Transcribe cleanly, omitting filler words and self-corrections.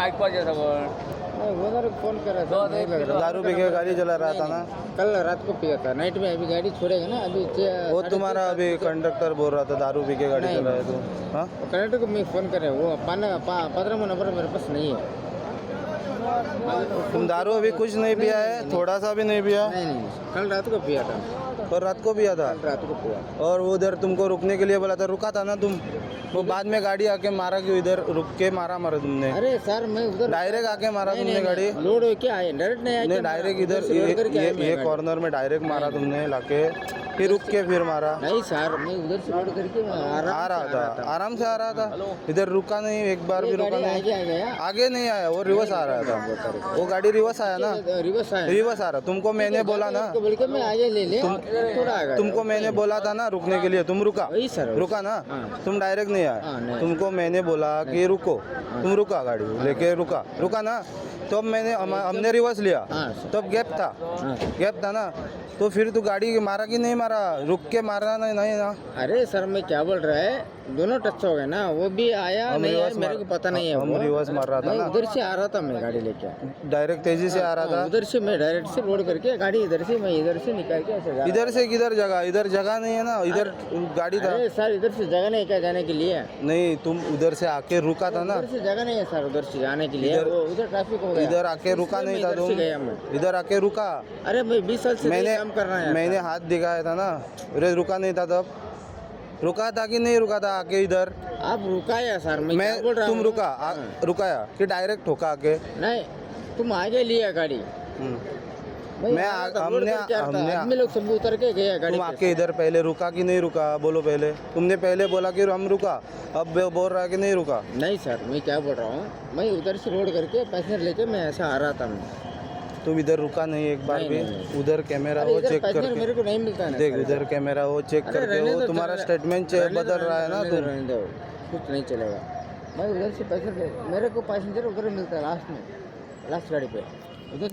ऐकवायचे सगळं वो मेरे को फोन कर रहा था, नहीं लग रहा। दारू पी के गाड़ी चला रहा था ना? कल रात को पिया था, नाइट में। अभी गाड़ी छोड़ेगा ना, अभी वो तुम्हारा अभी कंडक्टर बोल रहा था दारू पी के गाड़ी नहीं। चला है तू। हाँ कनेक्टर को मैं फ़ोन कर रहा हूँ, वो 15 नंबर मेरे पास नहीं है। तुम दारू अभी कुछ नहीं पिया है? थोड़ा सा भी नहीं पिया? नहीं, कल रात को पिया था। और रात को पिया था? कल रात को पिया। और उधर तुमको रुकने के लिए बोला था, रुका था ना तुम? वो बाद में गाड़ी आके मारा क्यों? इधर रुक के मारा तुमने? अरे सर, मैं उधर डायरेक्ट आके मारा तुमने गाड़ी? लोड होके आए, डायरेक्ट नहीं आए। नहीं, डायरेक्ट इधर ये कॉर्नर में डायरेक्ट मारा तुमने लाके, फिर रुक के फिर मारा? नहीं सर, मैं उधर से लोड करके आ रहा था, आराम से आ रहा था, इधर रुका नहीं एक बार भी? रुका नहीं, आगे आ गया। आगे नहीं आया, वो रिवर्स आ रहा था। वो गाड़ी रिवर्स आया ना? रिवर्स आया, रिवर्स आ रहा। तुमको मैंने बोला ना, बोल के मैं आगे ले ले, थोड़ा आगे। तुमको मैंने बोला था ना रुकने के लिए, तुम रुका? वही सर, रुका ना? हाँ। तुम डायरेक्ट नहीं हाँ, आए, नहीं। तुमको मैंने बोला कि रुको, तुम रुका, गाड़ी लेके रुका ना? तब मैंने हमने रिवर्स लिया, हाँ सर। तब गैप हाँ। था ना? तो फिर तू गाड़ी मारा कि नहीं मारा? रुक के मारा नहीं ना? अरे सर, मैं क्या बोल रहा है, दोनों टच हो गए ना, वो भी आया हम नहीं आया रिवर्स मेरे को पता नहीं है। हम वो रिवर्स मार रहा था मैं ना? उधर से आ रहा था, मैं गाड़ी लेके डायरेक्ट तेजी से आ रहा था? उधर से मैं डायरेक्ट से लोड करके गाड़ी इधर से, मैं इधर से निकाल के ऐसे जा इधर से किधर जगह? इधर जगह नहीं है ना, इधर गाड़ी था। अरे सर, इधर से जगह नहीं क्या जाने के लिए? नहीं, तुम उधर से आके रुका था ना? उधर से जगह नहीं है सर, उधर से जाने के लिए। इधर- वो उधर ट्रैफिक हो गया, इधर आके रुका इसलिए नहीं मैं था इधर से तुम? गया मैं। इधर आके रुका? अरे मैं 20 साल से मैंने काम कर रहा है। मैंने हाथ दिखाया था ना, अरे रुका नहीं था तब? रुका था कि नहीं रुका था आके इधर? आप रुकाया सर, मैं क्या बोल रहा तुम हूँ? रुका हाँ। रुकाया कि डायरेक्ट ठोका आके? नहीं, तुम आगे लिया गाड़ी। मैं आदमी लोग सब उतर के गया गाड़ी तुम पे। आके इधर पहले रुका कि नहीं रुका? बोलो पहले। तुमने पहले बोला कि हम रुका, अब बोल रहा है कि नहीं रुका? नहीं सर, मैं क्या बोल रहा हूँ, मैं उधर से लोड करके पैसेंजर लेके मैं ऐसा आ रहा था मैं। तुम इधर रुका नहीं एक बार नहीं, भी? नहीं। उधर कैमरा अरे वो इधर चेक पैसेंजर करके मेरे को नहीं मिलता है ना देख, सर। उधर कैमरा वो चेक अरे करके रहने वो दो, तुम्हारा रहने- स्टेटमेंट रहने दो, बदल रहा है ना रहने दो, तुम? रहने दो, कुछ नहीं चलेगा। मैं उधर से पैसेंजर, मेरे को पैसेंजर उधर मिलता है लास्ट में, लास्ट गाड़ी पे।